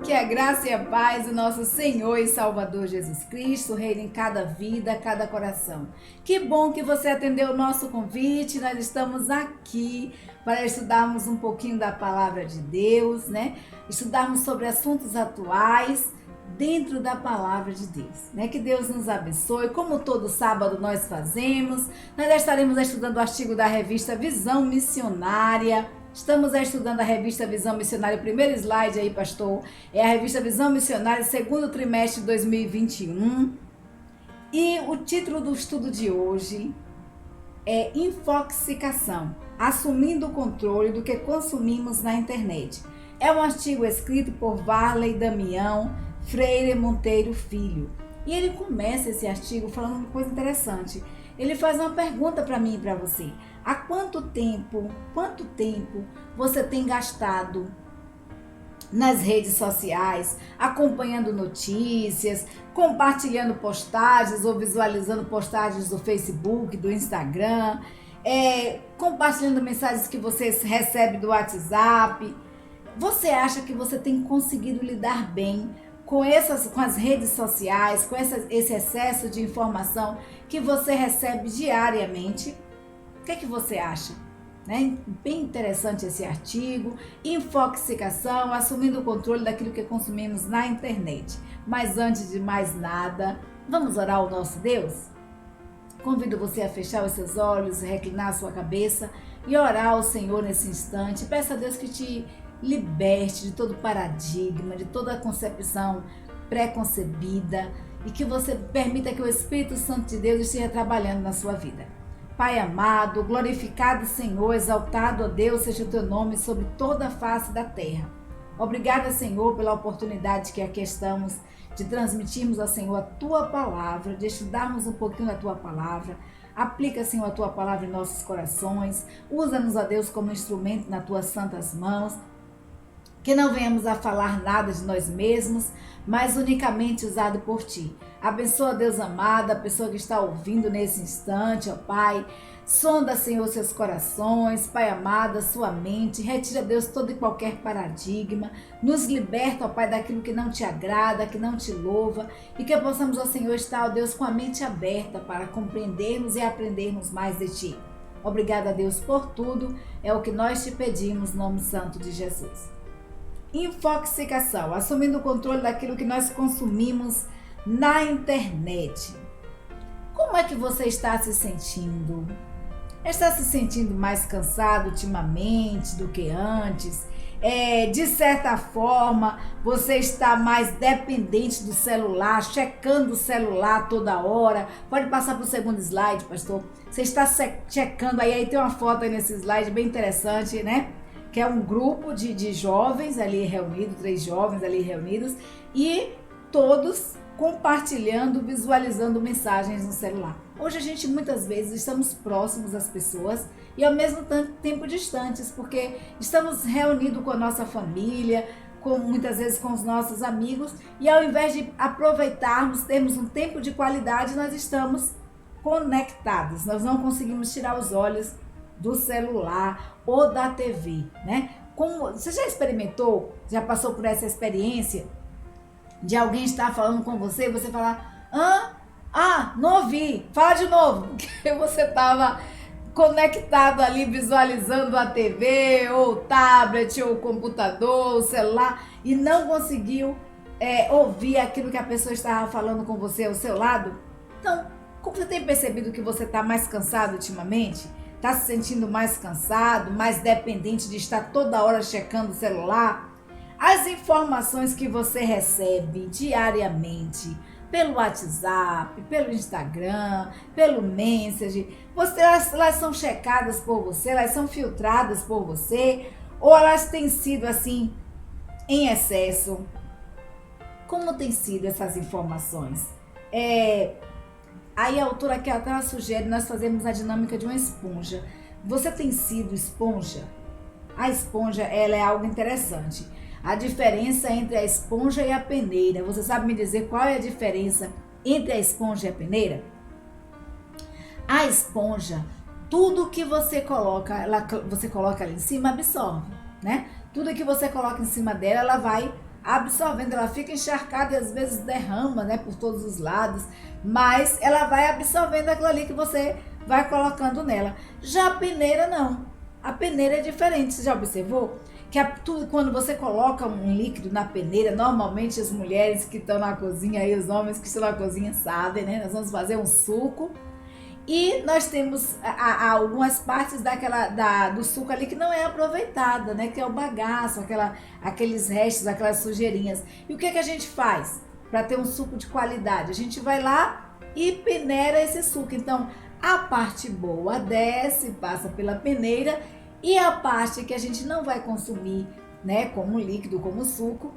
Que a graça e a paz do nosso Senhor e Salvador Jesus Cristo reine em cada vida, cada coração. Que bom que você atendeu o nosso convite. Nós estamos aqui para estudarmos um pouquinho da palavra de Deus, né? Estudarmos sobre assuntos atuais dentro da palavra de Deus, né? Que Deus nos abençoe. Como todo sábado nós fazemos, nós já estaremos estudando o artigo da revista Visão Missionária. Estamos estudando a revista Visão Missionária. O primeiro slide aí, pastor, é a revista Visão Missionária, segundo trimestre de 2021. E o título do estudo de hoje é Infoxicação, assumindo o controle do que consumimos na internet. É um artigo escrito por Varley Damião Freire Monteiro Filho. E ele começa esse artigo falando uma coisa interessante. Ele faz uma pergunta para mim e para você. Há quanto tempo você tem gastado nas redes sociais, acompanhando notícias, compartilhando postagens ou visualizando postagens do Facebook, do Instagram, compartilhando mensagens que você recebe do WhatsApp? Você acha que você tem conseguido lidar bem com as redes sociais, com esse excesso de informação que você recebe diariamente? O que é que você acha? Né? Bem interessante esse artigo. Infoxicação, assumindo o controle daquilo que consumimos na internet. Mas antes de mais nada, vamos orar ao nosso Deus? Convido você a fechar os seus olhos, reclinar a sua cabeça e orar ao Senhor nesse instante. Peça a Deus que te liberte de todo paradigma, de toda concepção preconcebida e que você permita que o Espírito Santo de Deus esteja trabalhando na sua vida. Pai amado, glorificado Senhor, exaltado, ó Deus, seja o teu nome sobre toda a face da terra. Obrigada, Senhor, pela oportunidade que aqui estamos de transmitirmos ao Senhor a tua palavra, de estudarmos um pouquinho da tua palavra. Aplica, Senhor, a tua palavra em nossos corações. Usa-nos, ó Deus, como instrumento nas tuas santas mãos. Que não venhamos a falar nada de nós mesmos, mas unicamente usado por Ti. Abençoa, Deus amado, a pessoa que está ouvindo nesse instante, ó Pai. Sonda, Senhor, seus corações, Pai amado, a sua mente. Retira, Deus, todo e qualquer paradigma. Nos liberta, ó Pai, daquilo que não Te agrada, que não Te louva. E que possamos, ó Senhor, estar, ó Deus, com a mente aberta para compreendermos e aprendermos mais de Ti. Obrigada, Deus, por tudo. É o que nós Te pedimos, no nome santo de Jesus. Infoxicação, assumindo o controle daquilo que nós consumimos na internet. Como é que você está se sentindo? Está se sentindo mais cansado ultimamente do que antes? De certa forma, você está mais dependente do celular, checando o celular toda hora. Pode passar para o segundo slide, pastor. Você está checando aí tem uma foto aí nesse slide bem interessante, né? Que é um grupo de jovens ali reunidos, 3 jovens ali reunidos, e todos compartilhando, visualizando mensagens no celular. Hoje a gente muitas vezes estamos próximos das pessoas e ao mesmo tempo distantes, porque estamos reunidos com a nossa família, muitas vezes com os nossos amigos, e ao invés de aproveitarmos, termos um tempo de qualidade, nós estamos conectados, nós não conseguimos tirar os olhos do celular ou da TV, né? Você já experimentou, já passou por essa experiência de alguém estar falando com você e você falar, não ouvi, fala de novo, porque você estava conectado ali, visualizando a TV, ou o tablet, ou o computador, o celular, e não conseguiu ouvir aquilo que a pessoa estava falando com você ao seu lado? Então, como você tem percebido que você está mais cansado ultimamente? Está se sentindo mais cansado, mais dependente de estar toda hora checando o celular? As informações que você recebe diariamente pelo WhatsApp, pelo Instagram, pelo Messenger, elas são checadas por você, elas são filtradas por você, ou elas têm sido assim em excesso? Como tem sido essas informações? Aí a autora aqui até ela sugere nós fazermos a dinâmica de uma esponja. Você tem sido esponja? A esponja, ela é algo interessante. A diferença entre a esponja e a peneira. Você sabe me dizer qual é a diferença entre a esponja e a peneira? A esponja, tudo que você coloca ali em cima absorve, né? Tudo que você coloca em cima dela, ela vai absorvendo, ela fica encharcada e às vezes derrama, né, por todos os lados, mas ela vai absorvendo aquilo ali que você vai colocando nela. Já a peneira não, a peneira é diferente, você já observou? Que quando você coloca um líquido na peneira, normalmente as mulheres que estão na cozinha e os homens que estão na cozinha sabem, né? Nós vamos fazer um suco e nós temos algumas partes do suco ali que não é aproveitada, né? Que é o bagaço, aqueles restos, aquelas sujeirinhas. E o que a gente faz para ter um suco de qualidade? A gente vai lá e peneira esse suco. Então, a parte boa desce, passa pela peneira, e a parte que a gente não vai consumir, né, como líquido, como suco,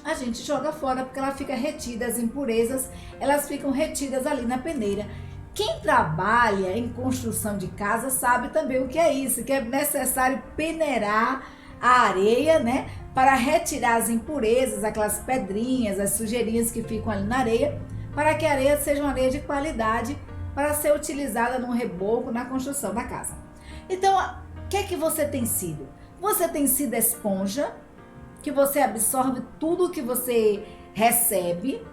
a gente joga fora porque ela fica retida, as impurezas, elas ficam retidas ali na peneira. Quem trabalha em construção de casa sabe também o que é isso, que é necessário peneirar a areia, né, para retirar as impurezas, aquelas pedrinhas, as sujeirinhas que ficam ali na areia, para que a areia seja uma areia de qualidade para ser utilizada no reboco, na construção da casa. Então, o que é que você tem sido? Você tem sido esponja, que você absorve tudo que você recebe,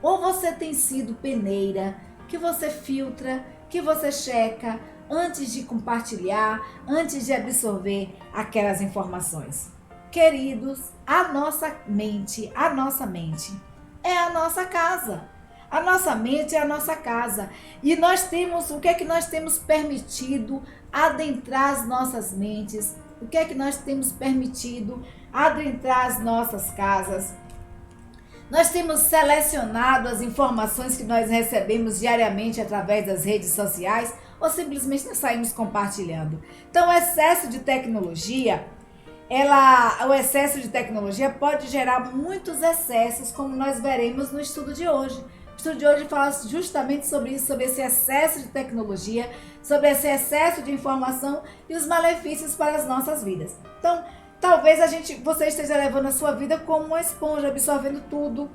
ou você tem sido peneira, que você filtra, que você checa antes de compartilhar, antes de absorver aquelas informações? Queridos, a nossa mente é a nossa casa. A nossa mente é a nossa casa. E nós temos, o que é que nós temos permitido adentrar as nossas mentes? O que é que nós temos permitido adentrar as nossas casas? Nós temos selecionado as informações que nós recebemos diariamente através das redes sociais ou simplesmente nós saímos compartilhando? Então, o excesso de tecnologia, o excesso de tecnologia pode gerar muitos excessos, como nós veremos no estudo de hoje. O estudo de hoje fala justamente sobre isso, sobre esse excesso de tecnologia, sobre esse excesso de informação e os malefícios para as nossas vidas. Então, talvez você esteja levando a sua vida como uma esponja, absorvendo tudo,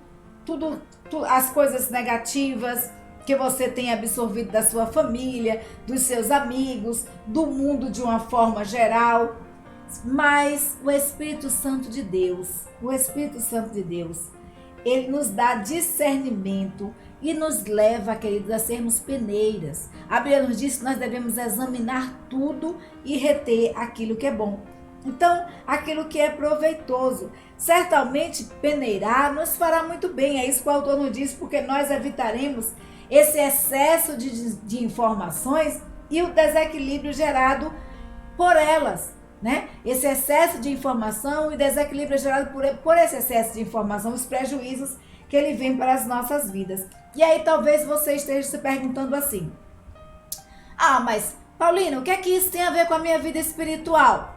as coisas negativas que você tem absorvido da sua família, dos seus amigos, do mundo de uma forma geral. Mas o Espírito Santo de Deus, ele nos dá discernimento e nos leva, queridos, a sermos peneiras. A Bíblia nos diz que nós devemos examinar tudo e reter aquilo que é bom. Então, aquilo que é proveitoso. Certamente, peneirar nos fará muito bem. É isso que o autor nos diz, porque nós evitaremos esse excesso de informações e o desequilíbrio gerado por elas, né? Esse excesso de informação e desequilíbrio gerado por esse excesso de informação, os prejuízos que ele vem para as nossas vidas. E aí talvez você esteja se perguntando assim: ah, mas Paulina, o que é que isso tem a ver com a minha vida espiritual?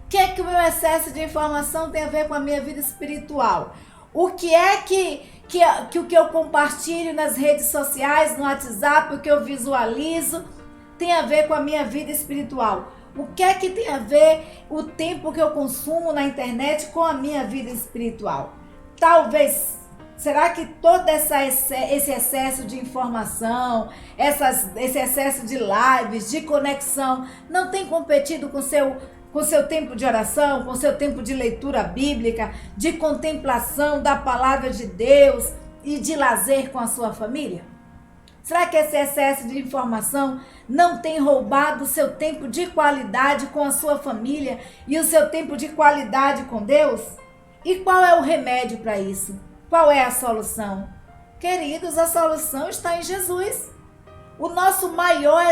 O que é que o meu excesso de informação tem a ver com a minha vida espiritual? O que é que o que eu compartilho nas redes sociais, no WhatsApp, o que eu visualizo, tem a ver com a minha vida espiritual? O que é que tem a ver o tempo que eu consumo na internet com a minha vida espiritual? Talvez, será que todo esse excesso de informação, esse excesso de lives, de conexão, não tem competido com o seu tempo de oração, com o seu tempo de leitura bíblica, de contemplação da palavra de Deus e de lazer com a sua família? Será que esse excesso de informação não tem roubado o seu tempo de qualidade com a sua família e o seu tempo de qualidade com Deus? E qual é o remédio para isso? Qual é a solução? Queridos, a solução está em Jesus. O nosso maior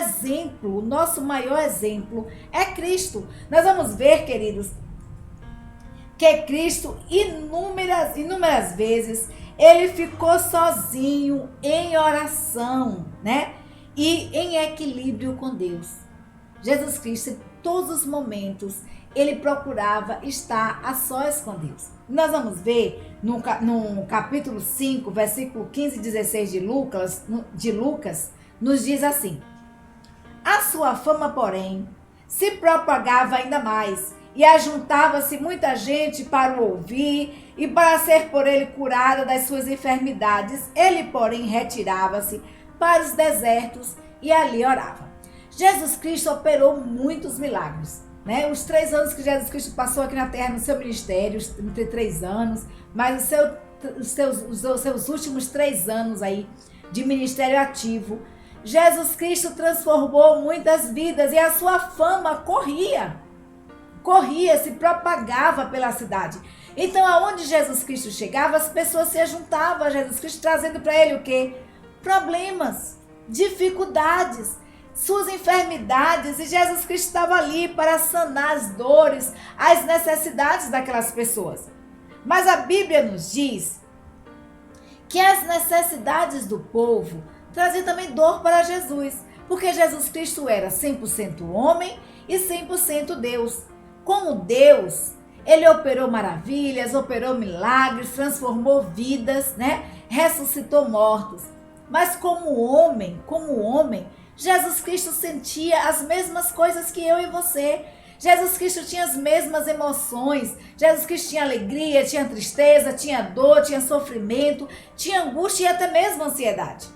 exemplo é Cristo. Nós vamos ver, queridos, que Cristo inúmeras vezes ele ficou sozinho em oração, né? E em equilíbrio com Deus. Jesus Cristo, em todos os momentos, ele procurava estar a sós com Deus. Nós vamos ver no capítulo 5, versículo 15 e 16 de Lucas, nos diz assim: a sua fama, porém, se propagava ainda mais, e ajuntava-se muita gente para o ouvir e para ser por ele curada das suas enfermidades. Ele, porém, retirava-se para os desertos e ali orava. Jesus Cristo operou muitos milagres. né? Os 3 anos que Jesus Cristo passou aqui na terra no seu ministério, os 33 anos, mas os seus últimos 3 anos aí de ministério ativo, Jesus Cristo transformou muitas vidas e a sua fama corria, se propagava pela cidade. Então, aonde Jesus Cristo chegava, as pessoas se juntavam a Jesus Cristo, trazendo para ele o quê? Problemas, dificuldades, suas enfermidades, e Jesus Cristo estava ali para sanar as dores, as necessidades daquelas pessoas. Mas a Bíblia nos diz que as necessidades do povo traziam também dor para Jesus, porque Jesus Cristo era 100% homem e 100% Deus. Como Deus, ele operou maravilhas, operou milagres, transformou vidas, né? Ressuscitou mortos. Mas como homem, Jesus Cristo sentia as mesmas coisas que eu e você. Jesus Cristo tinha as mesmas emoções. Jesus Cristo tinha alegria, tinha tristeza, tinha dor, tinha sofrimento, tinha angústia e até mesmo ansiedade.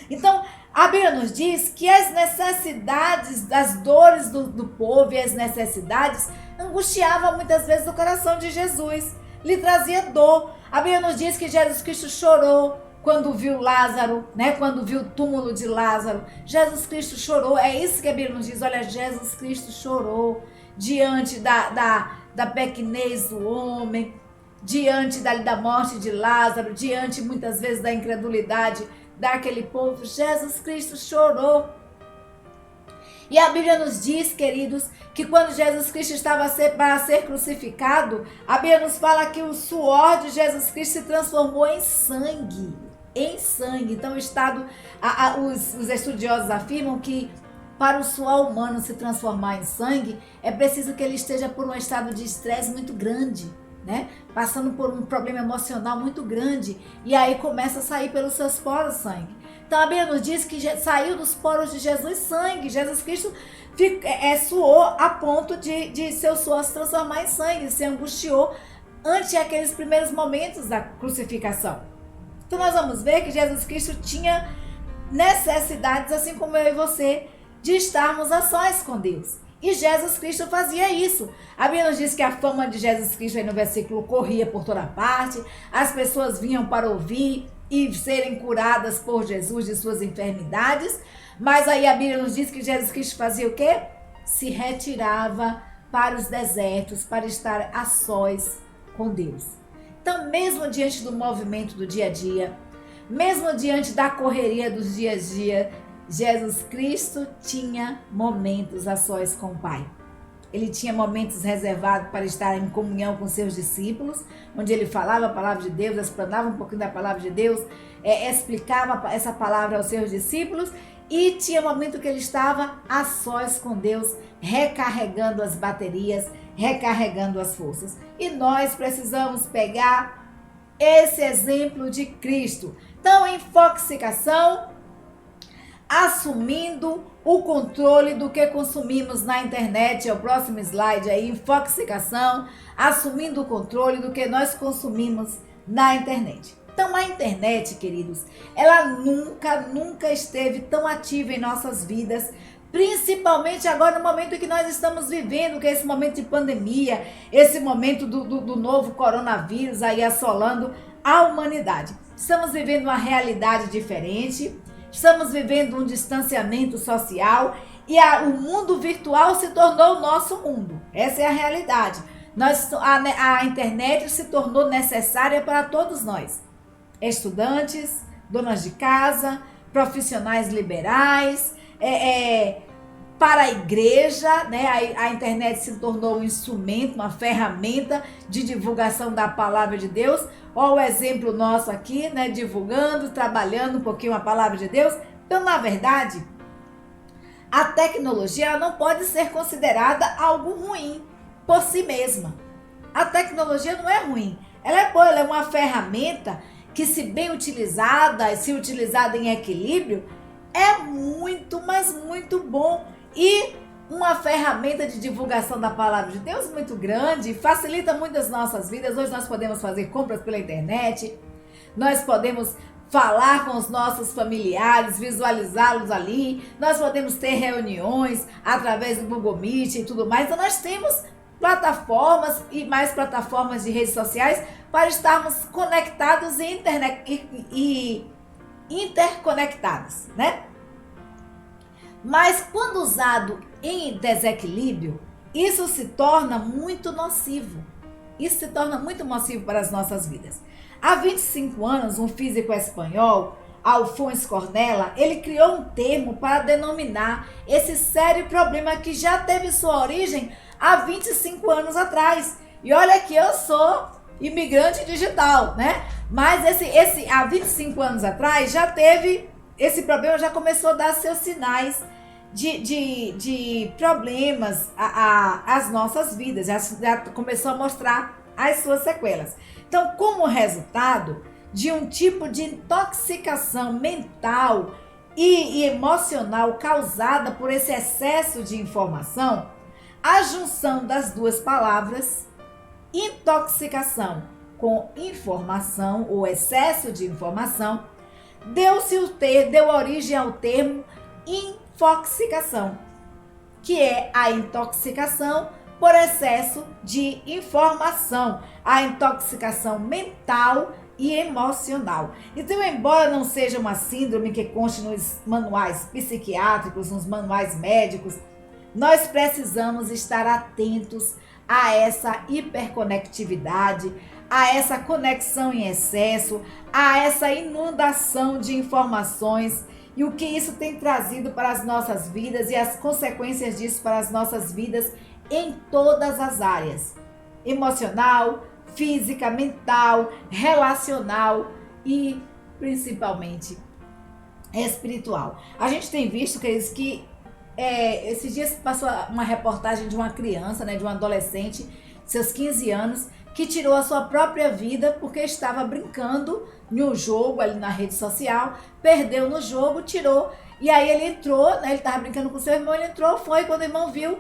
Então, a Bíblia nos diz que as necessidades, as dores do povo e as necessidades angustiavam muitas vezes o coração de Jesus, lhe trazia dor. A Bíblia nos diz que Jesus Cristo chorou quando viu Lázaro, né? Quando viu o túmulo de Lázaro. Jesus Cristo chorou, é isso que a Bíblia nos diz. Olha, Jesus Cristo chorou diante da pequenez do homem, diante da morte de Lázaro, diante muitas vezes da incredulidade daquele povo. Jesus Cristo chorou. E a Bíblia nos diz, queridos, que quando Jesus Cristo estava para ser crucificado, a Bíblia nos fala que o suor de Jesus Cristo se transformou em sangue. Em sangue. Então, os estudiosos afirmam que para o suor humano se transformar em sangue, é preciso que ele esteja por um estado de estresse muito grande, né? Passando por um problema emocional muito grande, e aí começa a sair pelos seus poros sangue. Então a Bíblia nos diz que saiu dos poros de Jesus sangue. Jesus Cristo suou a ponto de seu suor se transformar em sangue, se angustiou ante aqueles primeiros momentos da crucificação. Então nós vamos ver que Jesus Cristo tinha necessidades, assim como eu e você, de estarmos a sós com Deus. E Jesus Cristo fazia isso. A Bíblia nos diz que a fama de Jesus Cristo, aí no versículo, corria por toda parte. As pessoas vinham para ouvir e serem curadas por Jesus de suas enfermidades. Mas aí a Bíblia nos diz que Jesus Cristo fazia o quê? Se retirava para os desertos, para estar a sós com Deus. Então, mesmo diante do movimento do dia a dia, mesmo diante da correria dos dias a dia, Jesus Cristo tinha momentos a sós com o Pai. Ele tinha momentos reservados para estar em comunhão com seus discípulos, onde ele falava a palavra de Deus, explanava um pouquinho da palavra de Deus, explicava essa palavra aos seus discípulos, e tinha momento que ele estava a sós com Deus, recarregando as baterias, recarregando as forças. E nós precisamos pegar esse exemplo de Cristo. Então, infoxicação, assumindo o controle do que consumimos na internet. É o próximo slide aí, infoxicação, assumindo o controle do que nós consumimos na internet. Então a internet, queridos, ela nunca esteve tão ativa em nossas vidas, principalmente agora no momento que nós estamos vivendo, que é esse momento de pandemia, esse momento do novo coronavírus aí assolando a humanidade. Estamos vivendo uma realidade diferente, estamos vivendo um distanciamento social e o mundo virtual se tornou o nosso mundo. Essa é a realidade. A internet se tornou necessária para todos nós. Estudantes, donas de casa, profissionais liberais, para a igreja, né? A internet se tornou um instrumento, uma ferramenta de divulgação da palavra de Deus. Olha o exemplo nosso aqui, né? Divulgando, trabalhando um pouquinho a palavra de Deus. Então, na verdade, a tecnologia ela não pode ser considerada algo ruim por si mesma. A tecnologia não é ruim. Ela é boa, ela é uma ferramenta que, se bem utilizada, se utilizada em equilíbrio, é muito, mas muito bom. E uma ferramenta de divulgação da palavra de Deus muito grande, facilita muito as nossas vidas. Hoje nós podemos fazer compras pela internet, nós podemos falar com os nossos familiares, visualizá-los ali. Nós podemos ter reuniões através do Google Meet e tudo mais. Então nós temos plataformas e mais plataformas de redes sociais para estarmos conectados e interconectados, né? Mas quando usado em desequilíbrio, isso se torna muito nocivo. Isso se torna muito nocivo para as nossas vidas. Há 25 anos, um físico espanhol, Alfonso Cornella, ele criou um termo para denominar esse sério problema que já teve sua origem há 25 anos atrás. E olha que eu sou imigrante digital, né? Mas há 25 anos atrás já teve, esse problema já começou a dar seus sinais de problemas às nossas vidas, já começou a mostrar as suas sequelas. Então, como resultado de um tipo de intoxicação mental e emocional causada por esse excesso de informação, a junção das duas palavras, intoxicação com informação ou excesso de informação, deu origem ao termo infoxicação, que é a intoxicação por excesso de informação, a intoxicação mental e emocional. Então, embora não seja uma síndrome que conste nos manuais psiquiátricos, nos manuais médicos, nós precisamos estar atentos a essa hiperconectividade, a essa conexão em excesso, a essa inundação de informações e o que isso tem trazido para as nossas vidas e as consequências disso para as nossas vidas em todas as áreas: emocional, física, mental, relacional e principalmente espiritual. A gente tem visto, queridos, que esses dias passou uma reportagem de uma criança, né, de um adolescente, seus 15 anos, que tirou a sua própria vida porque estava brincando em um jogo ali na rede social, perdeu no jogo, tirou, e aí ele entrou, né, ele estava brincando com seu irmão, ele entrou, quando o irmão viu,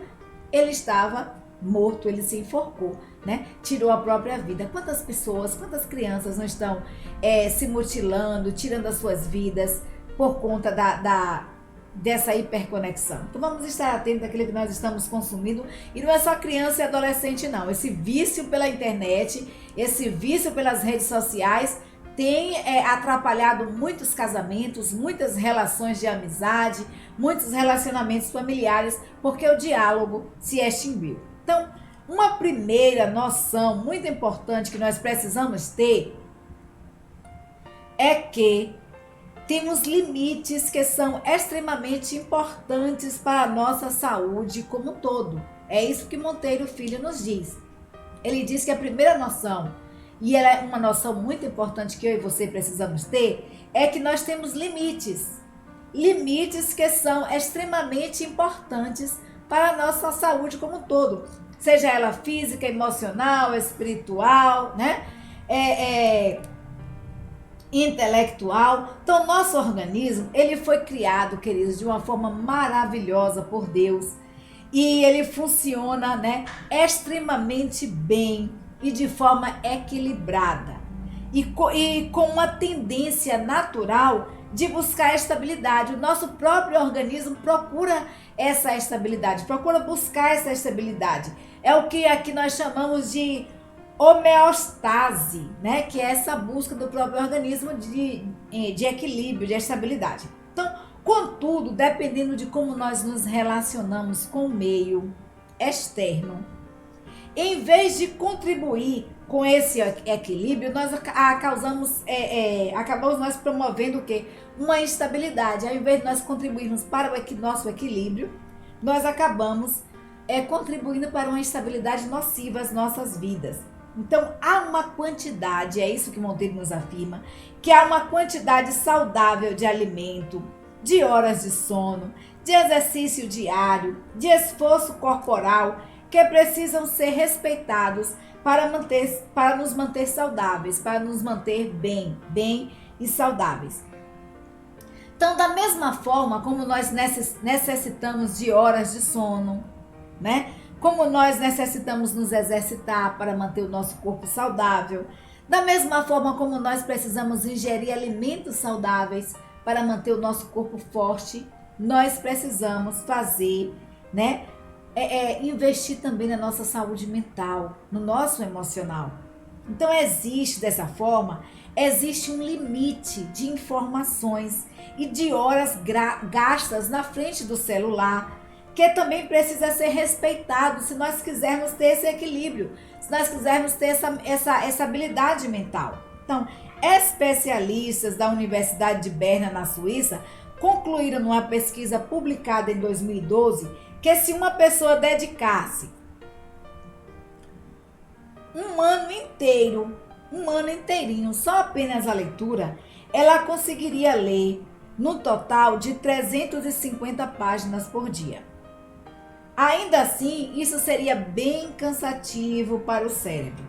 ele estava morto, ele se enforcou, né? Tirou a própria vida. Quantas pessoas, quantas crianças não estão se mutilando, tirando as suas vidas por conta dessa hiperconexão? Então vamos estar atentos àquilo que nós estamos consumindo, e não é só criança e adolescente não. Esse vício pela internet, esse vício pelas redes sociais tem atrapalhado muitos casamentos, muitas relações de amizade, muitos relacionamentos familiares, porque o diálogo se extinguiu. Então, uma primeira noção muito importante que nós precisamos ter é que temos limites que são extremamente importantes para a nossa saúde como um todo. É isso que Monteiro Filho nos diz. Ele diz que a primeira noção, e ela é uma noção muito importante que eu e você precisamos ter, é que nós temos limites. Limites que são extremamente importantes para a nossa saúde como um todo. Seja ela física, emocional, espiritual, né? Intelectual. Então, nosso organismo, ele foi criado, queridos, de uma forma maravilhosa por Deus. E ele funciona, né, extremamente bem e de forma equilibrada. E com uma tendência natural de buscar estabilidade. O nosso próprio organismo procura essa estabilidade, procura buscar essa estabilidade. É o que aqui nós chamamos de homeostase, né? Que é essa busca do próprio organismo de equilíbrio, de estabilidade. Então, contudo, dependendo de como nós nos relacionamos com o meio externo, em vez de contribuir com esse equilíbrio, nós acabamos nós promovendo o quê? Uma instabilidade. Ao invés de nós contribuirmos para o nosso equilíbrio, nós acabamos contribuindo para uma instabilidade nociva às nossas vidas. Então, há uma quantidade, é isso que Monteiro nos afirma, que há uma quantidade saudável de alimento, de horas de sono, de exercício diário, de esforço corporal, que precisam ser respeitados para nos manter saudáveis, para nos manter bem e saudáveis. Então, da mesma forma como nós necessitamos de horas de sono, né? como nós necessitamos nos exercitar para manter o nosso corpo saudável, da mesma forma como nós precisamos ingerir alimentos saudáveis para manter o nosso corpo forte, nós precisamos fazer, né? Investir também na nossa saúde mental, no nosso emocional. Então dessa forma, existe um limite de informações e de horas gastas na frente do celular, que também precisa ser respeitado se nós quisermos ter esse equilíbrio, se nós quisermos ter essa habilidade mental. Então, especialistas da Universidade de Berna, na Suíça, concluíram numa pesquisa publicada em 2012 que se uma pessoa dedicasse um ano inteirinho, só apenas a leitura, ela conseguiria ler no total de 350 páginas por dia. Ainda assim, isso seria bem cansativo para o cérebro.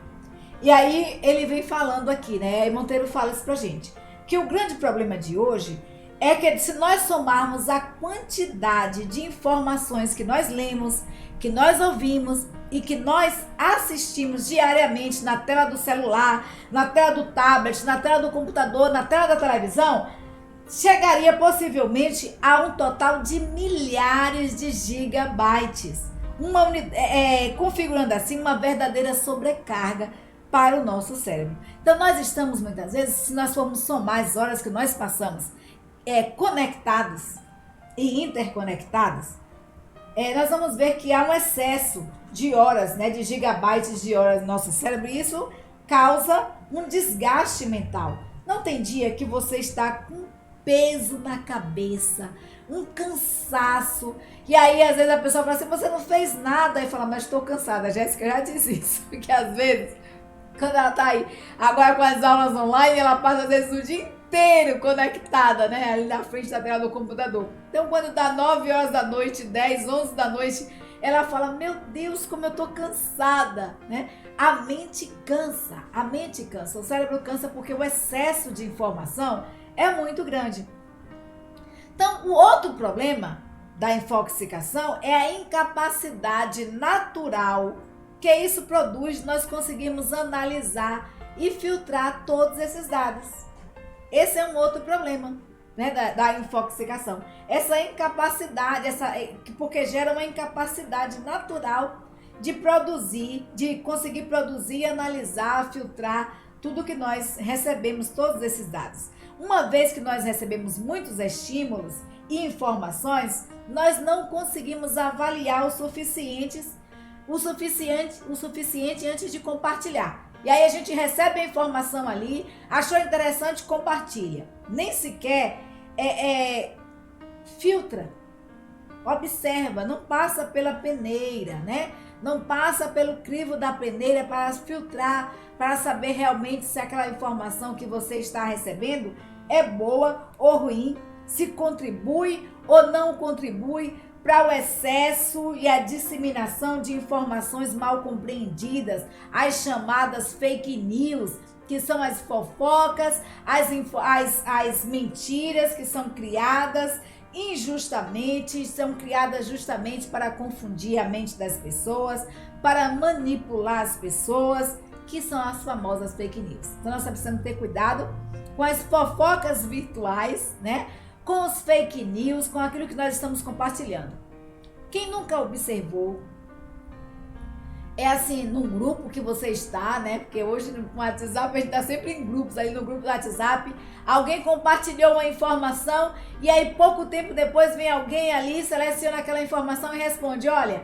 E aí ele vem falando aqui, né? E Monteiro fala isso pra gente, que o grande problema de hoje é que se nós somarmos a quantidade de informações que nós lemos, que nós ouvimos e que nós assistimos diariamente na tela do celular, na tela do tablet, na tela do computador, na tela da televisão, chegaria possivelmente a um total de milhares de gigabytes, configurando assim uma verdadeira sobrecarga para o nosso cérebro. Então nós estamos muitas vezes, se nós formos somar as horas que nós passamos conectados e interconectados, nós vamos ver que há um excesso de horas, né, de gigabytes de horas no nosso cérebro, e isso causa um desgaste mental. Não tem dia que você está com peso na cabeça, um cansaço, e aí às vezes a pessoa fala assim, você não fez nada, aí fala, mas estou cansada. A Jéssica já disse isso, porque às vezes, quando ela está aí, agora com as aulas online, ela passa às vezes o dia inteiro conectada, né, ali na frente da tela do computador. Então quando dá 9 horas da noite, 10, 11 da noite, ela fala, meu Deus, como eu tô cansada, né? A mente cansa, o cérebro cansa porque o excesso de informação é muito grande. Então, o outro problema da infoxicação é a incapacidade natural que isso produz. Nós conseguimos analisar e filtrar todos esses dados. Esse é um outro problema, né, da infoxicação. Essa incapacidade, porque gera uma incapacidade natural de produzir, de conseguir produzir, analisar, filtrar tudo que nós recebemos, todos esses dados. Uma vez que nós recebemos muitos estímulos e informações, nós não conseguimos avaliar o suficiente antes de compartilhar. E aí a gente recebe a informação ali, achou interessante, compartilha. Nem sequer filtra, observa, não passa pela peneira, né? Não passa pelo crivo da peneira para filtrar, para saber realmente se aquela informação que você está recebendo é boa ou ruim, se contribui ou não contribui para o excesso e a disseminação de informações mal compreendidas, as chamadas fake news, que são as fofocas, as mentiras que são criadas injustamente, são criadas justamente para confundir a mente das pessoas, para manipular as pessoas, que são as famosas fake news. Então nós precisamos ter cuidado com as fofocas virtuais, né? Com os fake news, com aquilo que nós estamos compartilhando. Quem nunca observou, assim, num grupo que você está, né? Porque hoje no WhatsApp a gente está sempre em grupos, aí no grupo do WhatsApp, alguém compartilhou uma informação e aí pouco tempo depois vem alguém ali, seleciona aquela informação e responde, olha,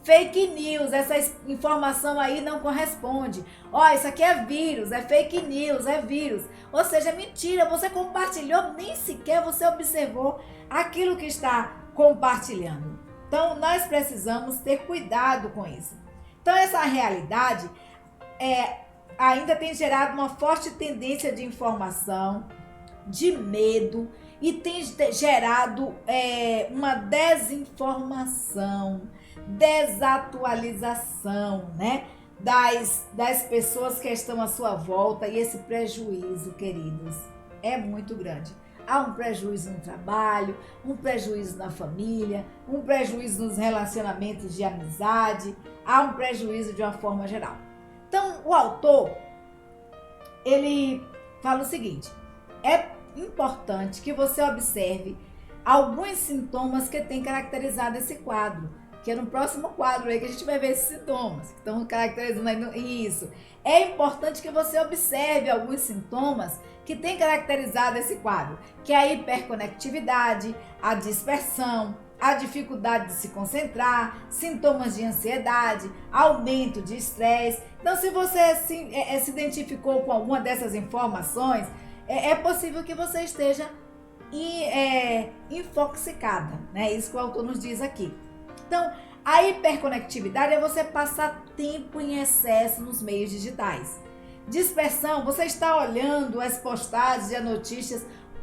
fake news, essa informação aí não corresponde. Ó, isso aqui é vírus, é fake news, é vírus. Ou seja, mentira, você compartilhou, nem sequer você observou aquilo que está compartilhando. Então, nós precisamos ter cuidado com isso. Então, essa realidade ainda tem gerado uma forte tendência de informação, de medo, e tem gerado uma desinformação, desatualização, né, das pessoas que estão à sua volta, e esse prejuízo, queridos, é muito grande. há um prejuízo no trabalho, um prejuízo na família, um prejuízo nos relacionamentos de amizade, há um prejuízo de uma forma geral. Então, o autor, ele fala o seguinte: é importante que você observe alguns sintomas que têm caracterizado esse quadro, que é no próximo quadro aí que a gente vai ver esses sintomas que estão caracterizando isso. É importante que você observe alguns sintomas que têm caracterizado esse quadro, que é a hiperconectividade, a dispersão, a dificuldade de se concentrar, sintomas de ansiedade, aumento de estresse. Então, se você se identificou com alguma dessas informações, é possível que você esteja infoxicada, né? Isso que o autor nos diz aqui. Então, a hiperconectividade é você passar tempo em excesso nos meios digitais. Dispersão, você está olhando as postagens e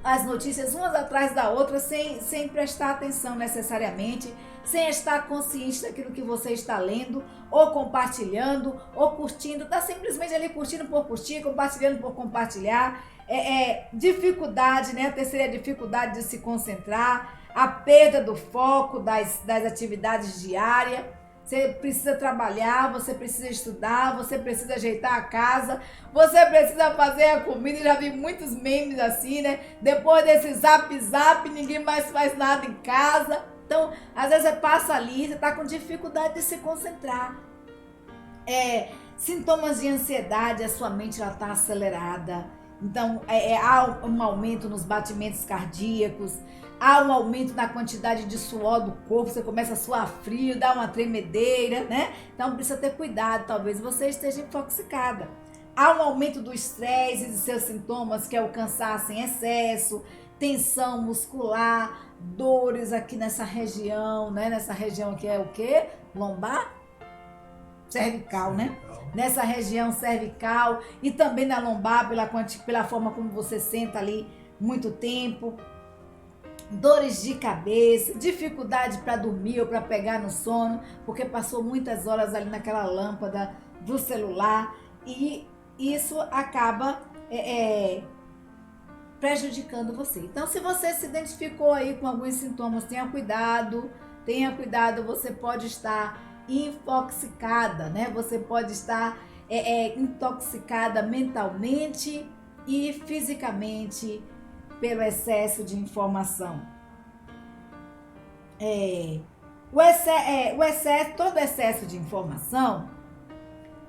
as notícias umas atrás da outra sem prestar atenção necessariamente, sem estar consciente daquilo que você está lendo, ou compartilhando, ou curtindo, está simplesmente ali curtindo por curtir, compartilhando por compartilhar. Dificuldade, né? A terceira é a dificuldade de se concentrar, a perda do foco das atividades diárias. Você precisa trabalhar, você precisa estudar, você precisa ajeitar a casa, você precisa fazer a comida. Já vi muitos memes assim, né? Depois desse zap, ninguém mais faz nada em casa. Então, às vezes você passa ali, você está com dificuldade de se concentrar. Sintomas de ansiedade, a sua mente está acelerada. Então, há um aumento nos batimentos cardíacos, há um aumento na quantidade de suor do corpo, você começa a suar frio, dá uma tremedeira, né? Então, precisa ter cuidado, talvez você esteja infoxicada. Há um aumento do estresse e de seus sintomas, que é o cansaço em excesso, tensão muscular, dores aqui nessa região, né? Nessa região que é o quê? Lombar? Cervical, né? Nessa região cervical e também na lombar, pela forma como você senta ali muito tempo. Dores de cabeça, dificuldade para dormir ou para pegar no sono, porque passou muitas horas ali naquela lâmpada do celular, e isso acaba prejudicando você. Então, se você se identificou aí com alguns sintomas, tenha cuidado, você pode estar infoxicada, né? Você pode estar intoxicada mentalmente e fisicamente pelo excesso de informação.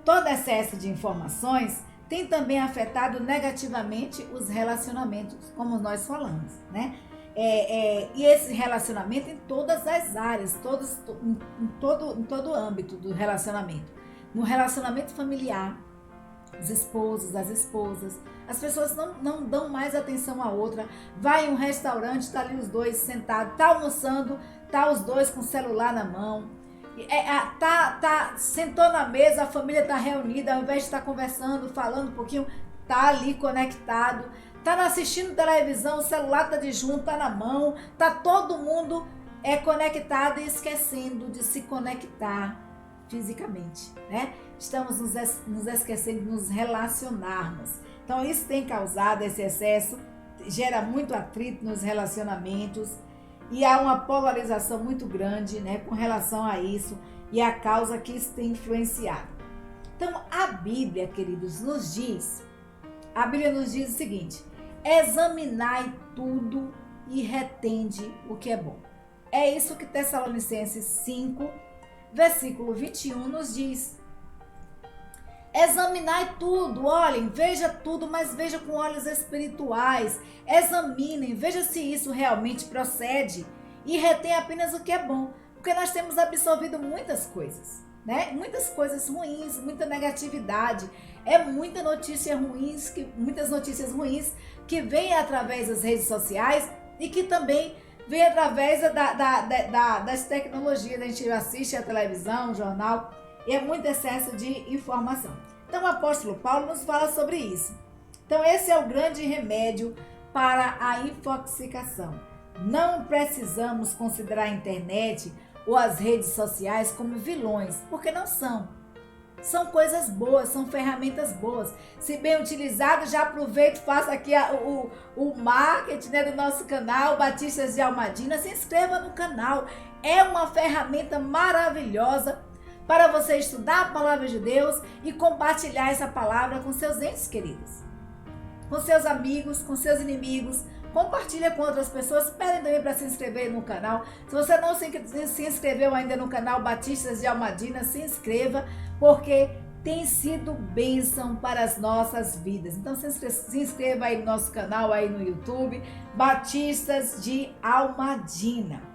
Todo excesso de informações tem também afetado negativamente os relacionamentos, como nós falamos, né? E esse relacionamento em todas as áreas, em todo o âmbito do relacionamento. No relacionamento familiar, os esposos, as esposas, as pessoas não dão mais atenção à outra. Vai em um restaurante, está ali os dois sentados, está almoçando, tá os dois com o celular na mão. Sentou na mesa, a família está reunida, ao invés de estar conversando, falando um pouquinho, tá ali conectado. Tá assistindo televisão, o celular tá de junto, tá na mão, tá todo mundo conectado e esquecendo de se conectar fisicamente, né? Estamos nos esquecendo de nos relacionarmos. Então, isso tem causado esse excesso, gera muito atrito nos relacionamentos e há uma polarização muito grande, né, com relação a isso, e a causa que isso tem influenciado. Então, a Bíblia, queridos, nos diz o seguinte: examinai tudo e retende o que é bom. É isso que Tessalonicenses 5, versículo 21 nos diz. Examinai tudo, olhem, veja tudo, mas veja com olhos espirituais. Examinem, veja se isso realmente procede e retém apenas o que é bom. Porque nós temos absorvido muitas coisas, né? Muitas coisas ruins, muita negatividade. Muitas notícias ruins que vêm através das redes sociais e que também vêm através das tecnologias. A gente assiste a televisão, o jornal, e é muito excesso de informação. Então o apóstolo Paulo nos fala sobre isso. Então esse é o grande remédio para a infoxicação. Não precisamos considerar a internet ou as redes sociais como vilões, porque não são. São coisas boas, são ferramentas boas. Se bem utilizado, já aproveito, faço aqui o marketing, né, do nosso canal, Batistas de Almadina. Se inscreva no canal. É uma ferramenta maravilhosa para você estudar a palavra de Deus e compartilhar essa palavra com seus entes queridos, com seus amigos, com seus inimigos. Compartilha com outras pessoas. Pedem também para se inscrever no canal. Se você não se inscreveu ainda no canal Batistas de Almadina, se inscreva, porque tem sido bênção para as nossas vidas. Então se inscreva aí no nosso canal, aí no YouTube, Batistas de Almadina.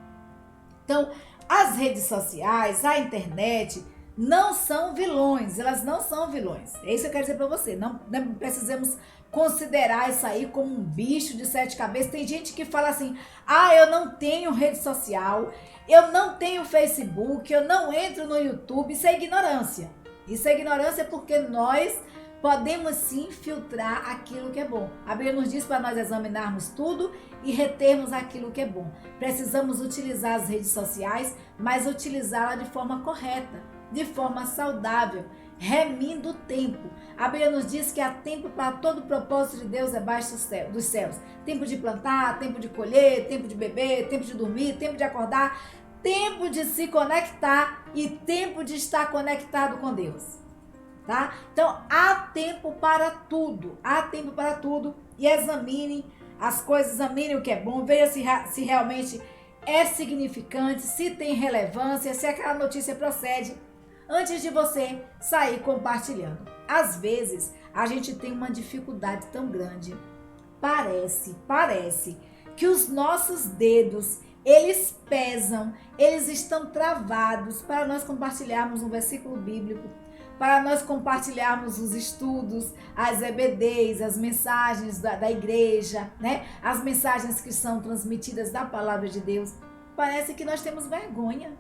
Então, as redes sociais, a internet, não são vilões, elas não são vilões. É isso que eu quero dizer para você. Não precisamos considerar isso aí como um bicho de 7 cabeças. Tem gente que fala assim: ah, eu não tenho rede social, eu não tenho Facebook, eu não entro no YouTube. Isso é ignorância. Isso é ignorância porque nós podemos sim filtrar aquilo que é bom. A Bíblia nos diz para nós examinarmos tudo e retermos aquilo que é bom. Precisamos utilizar as redes sociais, mas utilizá-la de forma correta, de forma saudável, remindo o tempo. A Bíblia nos diz que há tempo para todo o propósito de Deus debaixo dos céus. Tempo de plantar, tempo de colher, tempo de beber, tempo de dormir, tempo de acordar, tempo de se conectar e tempo de estar conectado com Deus. Tá? Então, há tempo para tudo. Há tempo para tudo. E examine as coisas, examine o que é bom, veja se realmente é significante, se tem relevância, se aquela notícia procede, antes de você sair compartilhando. Às vezes, a gente tem uma dificuldade tão grande. Parece que os nossos dedos, eles pesam, eles estão travados para nós compartilharmos um versículo bíblico, para nós compartilharmos os estudos, as EBDs, as mensagens da igreja, né? As mensagens que são transmitidas da palavra de Deus. Parece que nós temos vergonha.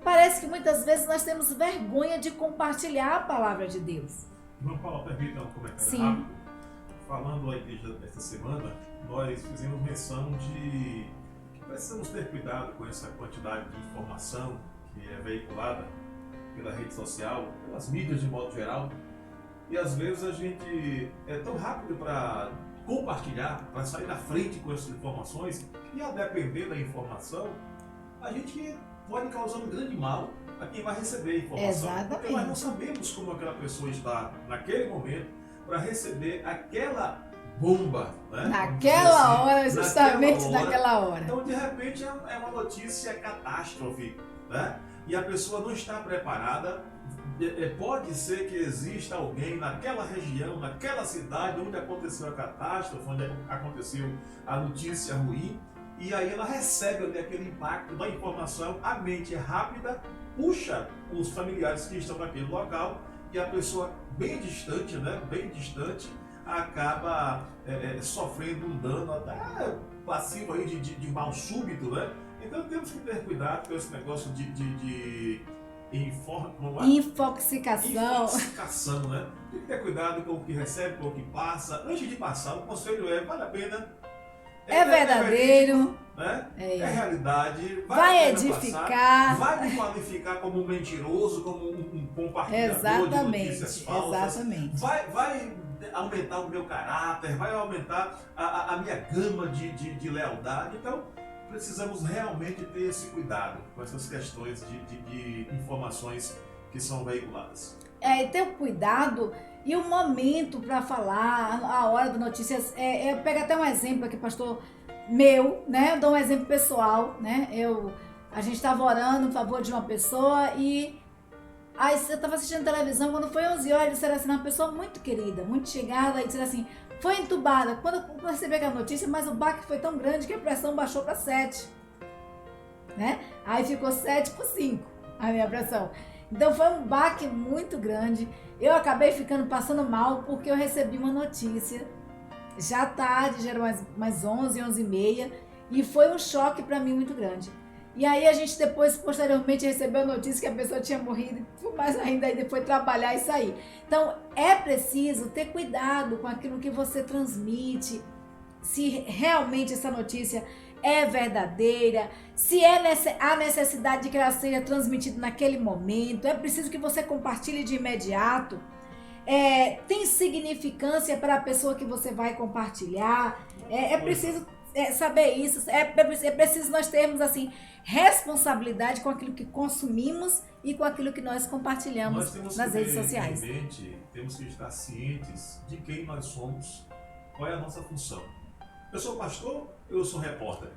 Parece que muitas vezes nós temos vergonha de compartilhar a palavra de Deus. Irmã Paula, permita um comentário Sim. rápido. Falando à igreja esta semana, nós fizemos menção de que precisamos ter cuidado com essa quantidade de informação que é veiculada pela rede social, pelas mídias de modo geral. E às vezes a gente é tão rápido para compartilhar, para sair na frente com essas informações, e a depender da informação, a gente pode causar um grande mal a quem vai receber a informação. Exatamente. Porque nós não sabemos como aquela pessoa está naquele momento para receber aquela bomba, né? Naquela hora, justamente naquela hora. Então, de repente, é uma notícia catástrofe, né? E a pessoa não está preparada. Pode ser que exista alguém naquela região, naquela cidade onde aconteceu a catástrofe, onde aconteceu a notícia ruim, e aí ela recebe ali aquele impacto da informação, a mente é rápida, puxa os familiares que estão naquele local, e a pessoa bem distante, né, bem distante, acaba sofrendo um dano até passivo aí de mal súbito, né? Então temos que ter cuidado com esse negócio de infoxicação, né? Tem que ter cuidado com o que recebe, com o que passa. Antes de passar, o conselho vale a pena. É verdadeiro. Né? É realidade. Vai edificar. Vai me qualificar como um mentiroso, como um compartilhador de notícias falsas. Exatamente. Vai aumentar o meu caráter, vai aumentar a minha gama de lealdade. Então, precisamos realmente ter esse cuidado com essas questões de informações que são veiculadas. Ter o cuidado e o momento para falar, a hora da notícia. Eu pego até um exemplo aqui, pastor meu, né? Eu dou um exemplo pessoal, né? A gente estava orando em favor de uma pessoa e aí eu estava assistindo televisão, quando foi 11 horas, disseram assim, uma pessoa muito querida, muito chegada, e disseram assim, foi entubada. Quando eu percebi aquela notícia, mas o baque foi tão grande que a pressão baixou para 7, né? Aí ficou 7/5 a minha pressão. Então foi um baque muito grande. Eu acabei passando mal porque eu recebi uma notícia já tarde, já era mais 11, 11h30, e foi um choque para mim muito grande. E aí a gente depois, posteriormente, recebeu a notícia que a pessoa tinha morrido, mais ainda aí foi trabalhar e sair. Então é preciso ter cuidado com aquilo que você transmite, se realmente essa notícia é verdadeira, se é a necessidade de que ela seja transmitida naquele momento, é preciso que você compartilhe de imediato. Tem significância para a pessoa que você vai compartilhar. É preciso saber isso. É preciso nós termos assim responsabilidade com aquilo que consumimos e com aquilo que nós compartilhamos nas redes sociais. Em mente, temos que estar cientes de quem nós somos, qual é a nossa função. Eu sou pastor, eu sou repórter.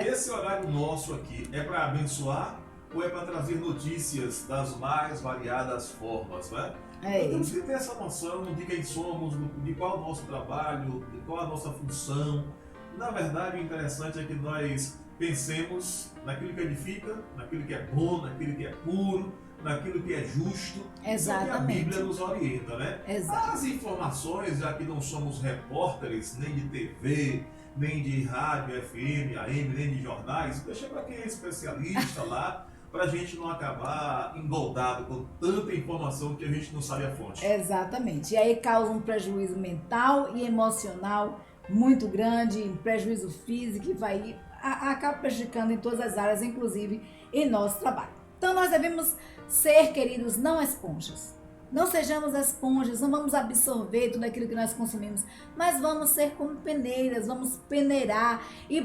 Esse horário nosso aqui é para abençoar ou é para trazer notícias das mais variadas formas, né? Então, temos que ter essa noção de quem somos, de qual é o nosso trabalho, de qual é a nossa função. Na verdade, o interessante é que nós pensemos naquilo que edifica, naquilo que é bom, naquilo que é puro, naquilo que é justo. Exatamente. Isso é que a Bíblia nos orienta, né? Exato. As informações, já que não somos repórteres, nem de TV, nem de rádio, FM, AM, nem de jornais, deixa para quem é especialista lá, para a gente não acabar engoldado com tanta informação que a gente não sabe a fonte. Exatamente. E aí causa um prejuízo mental e emocional muito grande, um prejuízo físico que acaba prejudicando em todas as áreas, inclusive em nosso trabalho. Então nós devemos ser, queridos, não esponjas. Não sejamos esponjas, não vamos absorver tudo aquilo que nós consumimos, mas vamos ser como peneiras, vamos peneirar. E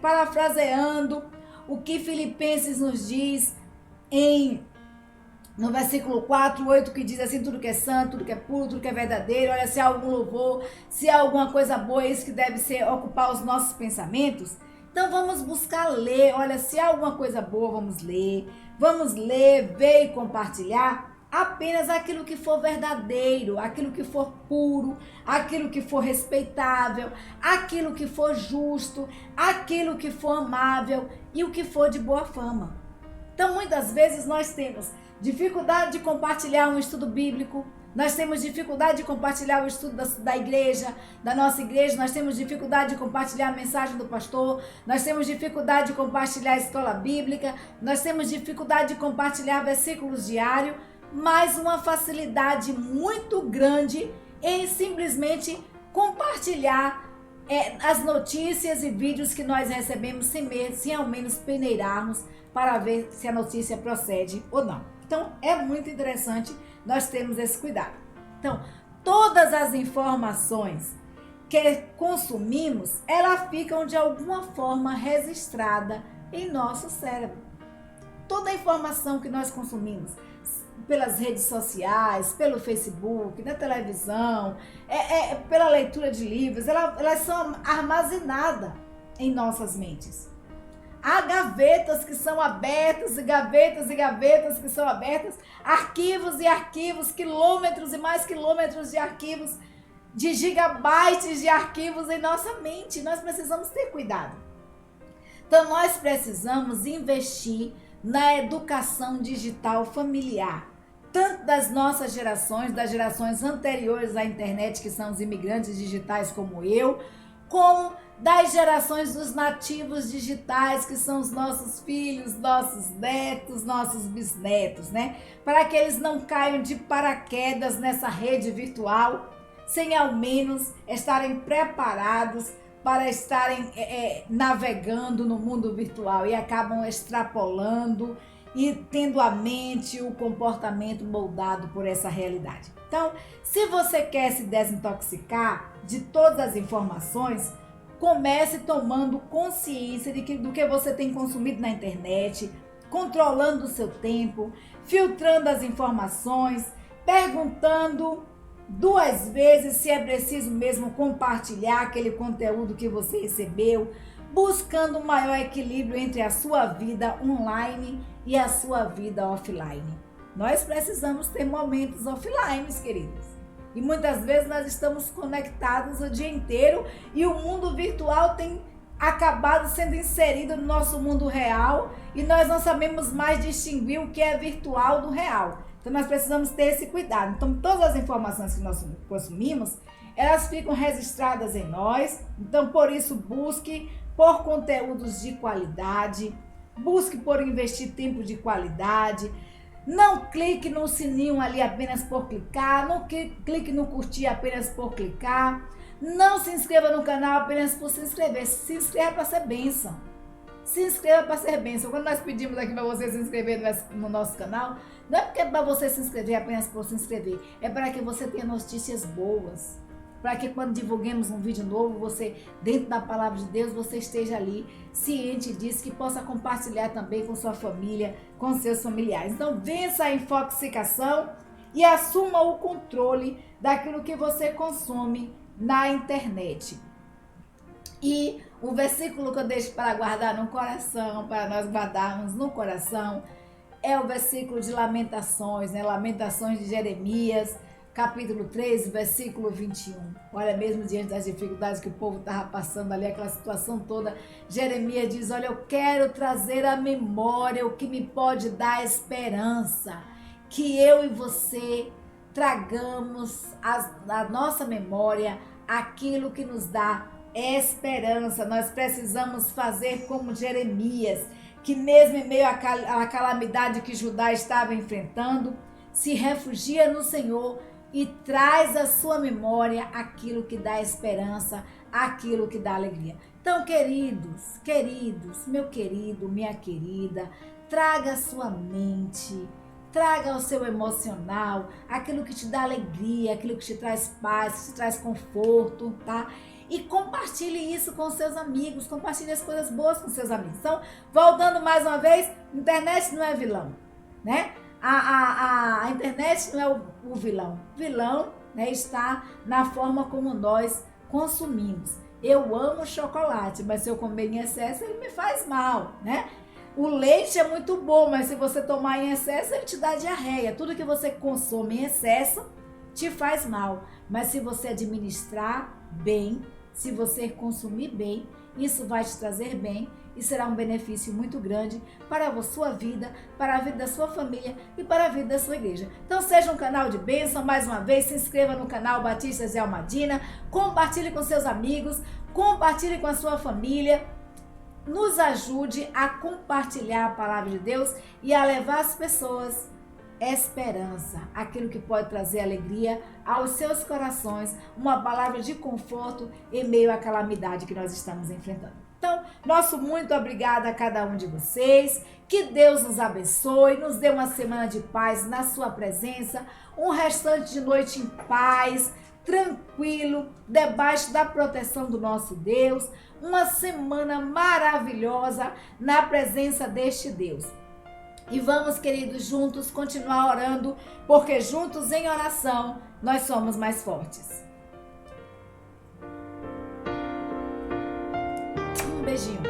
parafraseando o que Filipenses nos diz no versículo 4, 8, que diz assim: tudo que é santo, tudo que é puro, tudo que é verdadeiro, olha, se há algum louvor, se há alguma coisa boa, é isso que deve ocupar os nossos pensamentos. Então vamos buscar ler, olha, se há alguma coisa boa, vamos ler, ver e compartilhar apenas aquilo que for verdadeiro, aquilo que for puro, aquilo que for respeitável, aquilo que for justo, aquilo que for amável e o que for de boa fama. Então muitas vezes nós temos dificuldade de compartilhar um estudo bíblico, nós temos dificuldade de compartilhar o estudo da igreja, da nossa igreja, nós temos dificuldade de compartilhar a mensagem do pastor, nós temos dificuldade de compartilhar a escola bíblica, nós temos dificuldade de compartilhar versículos diários, mas uma facilidade muito grande em simplesmente compartilhar as notícias e vídeos que nós recebemos sem ao menos peneirarmos para ver se a notícia procede ou não. Então é muito interessante nós termos esse cuidado. Então, todas as informações que consumimos, elas ficam de alguma forma registrada em nosso cérebro. Toda a informação que nós consumimos, pelas redes sociais, pelo Facebook, na televisão, pela leitura de livros, elas são armazenadas em nossas mentes. Há gavetas que são abertas e gavetas e gavetas que são abertas, arquivos e arquivos, quilômetros e mais quilômetros de arquivos, de gigabytes de arquivos em nossa mente. Nós precisamos ter cuidado. Então nós precisamos investir na educação digital familiar, tanto das nossas gerações, das gerações anteriores à internet, que são os imigrantes digitais como eu, como das gerações dos nativos digitais, que são os nossos filhos, nossos netos, nossos bisnetos, né? Para que eles não caiam de paraquedas nessa rede virtual, sem ao menos estarem preparados para estarem navegando no mundo virtual e acabam extrapolando e tendo a mente, o comportamento moldado por essa realidade. Então, se você quer se desintoxicar de todas as informações, comece tomando consciência do que você tem consumido na internet, controlando o seu tempo, filtrando as informações, perguntando 2 vezes se é preciso mesmo compartilhar aquele conteúdo que você recebeu, buscando um maior equilíbrio entre a sua vida online e a sua vida offline. Nós precisamos ter momentos offline, queridos. E muitas vezes nós estamos conectados o dia inteiro e o mundo virtual tem acabado sendo inserido no nosso mundo real e nós não sabemos mais distinguir o que é virtual do real. Então nós precisamos ter esse cuidado. Então todas as informações que nós consumimos, elas ficam registradas em nós. Então por isso busque por conteúdos de qualidade, busque por investir tempo de qualidade. Não clique no sininho ali apenas por clicar, não clique no curtir apenas por clicar. Não se inscreva no canal apenas por se inscrever. Se inscreva para ser bênção. Se inscreva para ser bênção. Quando nós pedimos aqui para você se inscrever no nosso canal, não é porque é para você se inscrever apenas por se inscrever. É para que você tenha notícias boas. Para que quando divulguemos um vídeo novo, você, dentro da palavra de Deus, você esteja ali ciente disso, que possa compartilhar também com sua família, com seus familiares. Então, vença a infoxicação e assuma o controle daquilo que você consome na internet. E o versículo que eu deixo para guardar no coração, para nós guardarmos no coração, é o versículo de Lamentações, né? Lamentações de Jeremias, capítulo 3, versículo 21. Olha, mesmo diante das dificuldades que o povo estava passando ali, aquela situação toda, Jeremias diz, olha, eu quero trazer à memória o que me pode dar esperança, que eu e você tragamos à nossa memória aquilo que nos dá esperança. Nós precisamos fazer como Jeremias, que mesmo em meio à calamidade que Judá estava enfrentando, se refugia no Senhor e traz à sua memória aquilo que dá esperança, aquilo que dá alegria. Então, queridos, meu querido, minha querida, traga a sua mente, traga ao seu emocional aquilo que te dá alegria, aquilo que te traz paz, que te traz conforto, tá? E compartilhe isso com seus amigos, compartilhe as coisas boas com seus amigos. Então, voltando mais uma vez, internet não é vilão, né? A internet não é o vilão. O vilão, né, está na forma como nós consumimos. Eu amo chocolate, mas se eu comer em excesso, ele me faz mal, né? O leite é muito bom, mas se você tomar em excesso, ele te dá diarreia. Tudo que você consome em excesso te faz mal. Mas se você administrar bem, se você consumir bem, isso vai te trazer bem e será um benefício muito grande para a sua vida, para a vida da sua família e para a vida da sua igreja. Então seja um canal de bênção, mais uma vez, se inscreva no canal Batistas de Almadina, compartilhe com seus amigos, compartilhe com a sua família, nos ajude a compartilhar a palavra de Deus e a levar as pessoas esperança, aquilo que pode trazer alegria aos seus corações, uma palavra de conforto em meio à calamidade que nós estamos enfrentando. Então, nosso muito obrigada a cada um de vocês, que Deus nos abençoe, nos dê uma semana de paz na sua presença, um restante de noite em paz, tranquilo, debaixo da proteção do nosso Deus, uma semana maravilhosa na presença deste Deus. E vamos, queridos, juntos continuar orando, porque juntos em oração nós somos mais fortes. Um beijinho.